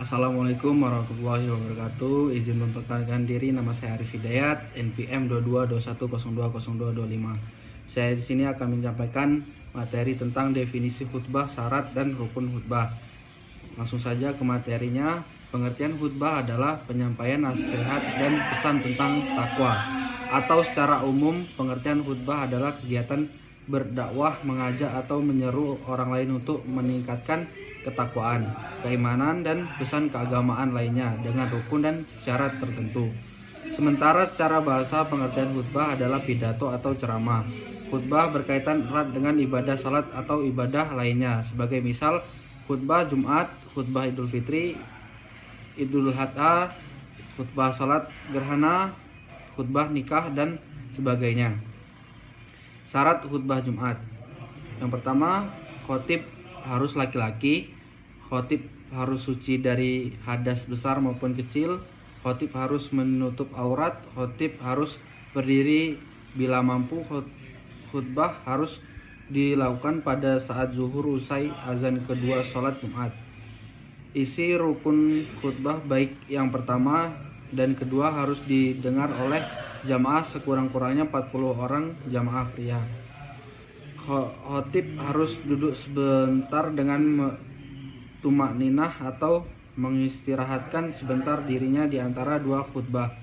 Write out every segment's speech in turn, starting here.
Assalamualaikum warahmatullahi wabarakatuh. Izin memperkenalkan diri, nama saya Arif Hidayat, NPM 2221020225. Saya di sini akan menyampaikan materi tentang definisi khutbah, syarat dan rukun khutbah. Langsung saja ke materinya. Pengertian khutbah adalah penyampaian nasihat dan pesan tentang takwa. Atau secara umum, pengertian khutbah adalah kegiatan berdakwah, mengajak atau menyeru orang lain untuk meningkatkan ketakwaan, keimanan, dan pesan keagamaan lainnya dengan rukun dan syarat tertentu. Sementara secara bahasa, pengertian khutbah adalah pidato atau ceramah. Khutbah berkaitan erat dengan ibadah salat atau ibadah lainnya, sebagai misal khutbah Jumat, khutbah Idul Fitri, Idul Adha, khutbah salat gerhana, khutbah nikah, dan sebagainya. Syarat khutbah Jumat. Yang pertama, khotib harus laki-laki, khotib harus suci dari hadas besar maupun kecil, khotib harus menutup aurat, khotib harus berdiri bila mampu, khutbah harus dilakukan pada saat zuhur usai azan kedua sholat Jumat. Isi rukun khutbah baik yang pertama dan kedua harus didengar oleh jamaah sekurang-kurangnya 40 orang jamaah pria. Khotib harus duduk sebentar dengan tumakninah atau mengistirahatkan sebentar dirinya di antara dua khutbah.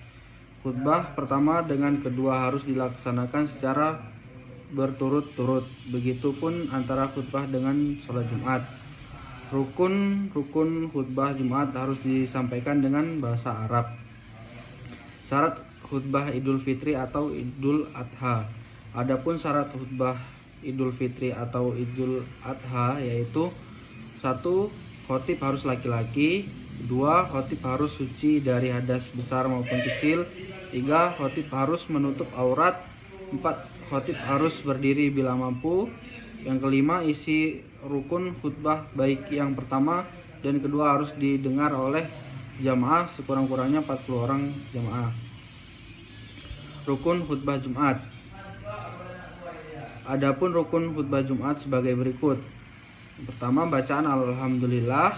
Khutbah pertama dengan kedua harus dilaksanakan secara berturut-turut. Begitupun antara khutbah dengan sholat Jumat. Rukun khutbah Jumat harus disampaikan dengan bahasa Arab. Syarat khutbah Idul Fitri atau Idul Adha. Adapun syarat khutbah Idul Fitri atau Idul Adha yaitu 1. Khotib harus laki-laki, 2. Khotib harus suci dari hadas besar maupun kecil, 3. Khotib harus menutup aurat, 4. Khotib harus berdiri bila mampu. Yang kelima, isi rukun khutbah baik yang pertama dan kedua harus didengar oleh jamaah sekurang-kurangnya 40 orang jamaah. Rukun khutbah Jumat. Adapun rukun khutbah Jumat sebagai berikut. Pertama, bacaan alhamdulillah.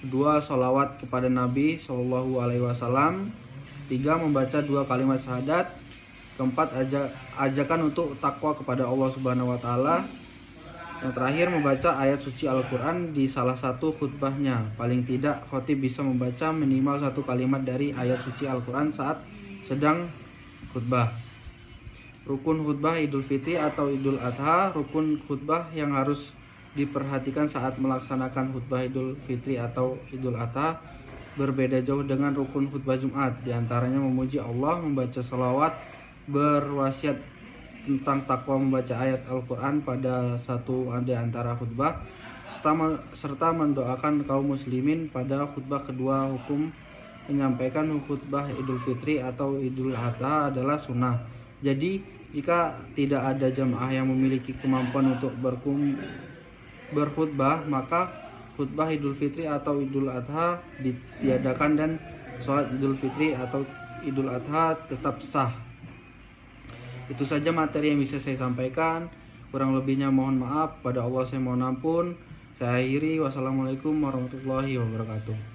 Kedua, sholawat kepada Nabi SAW. Ketiga, membaca 2 kalimat syahadat. Keempat, ajakan untuk takwa kepada Allah Subhanahu wa Ta'ala. Yang terakhir, membaca ayat suci Al-Quran di salah satu khutbahnya. Paling tidak, khotib bisa membaca minimal 1 kalimat dari ayat suci Al-Quran saat sedang khutbah. Rukun khutbah Idul Fitri atau Idul Adha. Rukun khutbah yang harus diperhatikan saat melaksanakan khutbah Idul Fitri atau Idul Adha berbeda jauh dengan rukun khutbah Jumat. Di antaranya memuji Allah, membaca sholawat, berwasiat tentang takwa, membaca ayat Al-Quran pada satu di antara khutbah, serta mendoakan kaum muslimin pada khutbah kedua. Hukum menyampaikan khutbah Idul Fitri atau Idul Adha adalah sunnah. Jadi, jika tidak ada jamaah yang memiliki kemampuan untuk berkhutbah, maka khutbah Idul Fitri atau Idul Adha ditiadakan dan sholat Idul Fitri atau Idul Adha tetap sah. Itu saja materi yang bisa saya sampaikan. Kurang lebihnya mohon maaf. Pada Allah saya mohon ampun. Saya akhiri. Wassalamualaikum warahmatullahi wabarakatuh.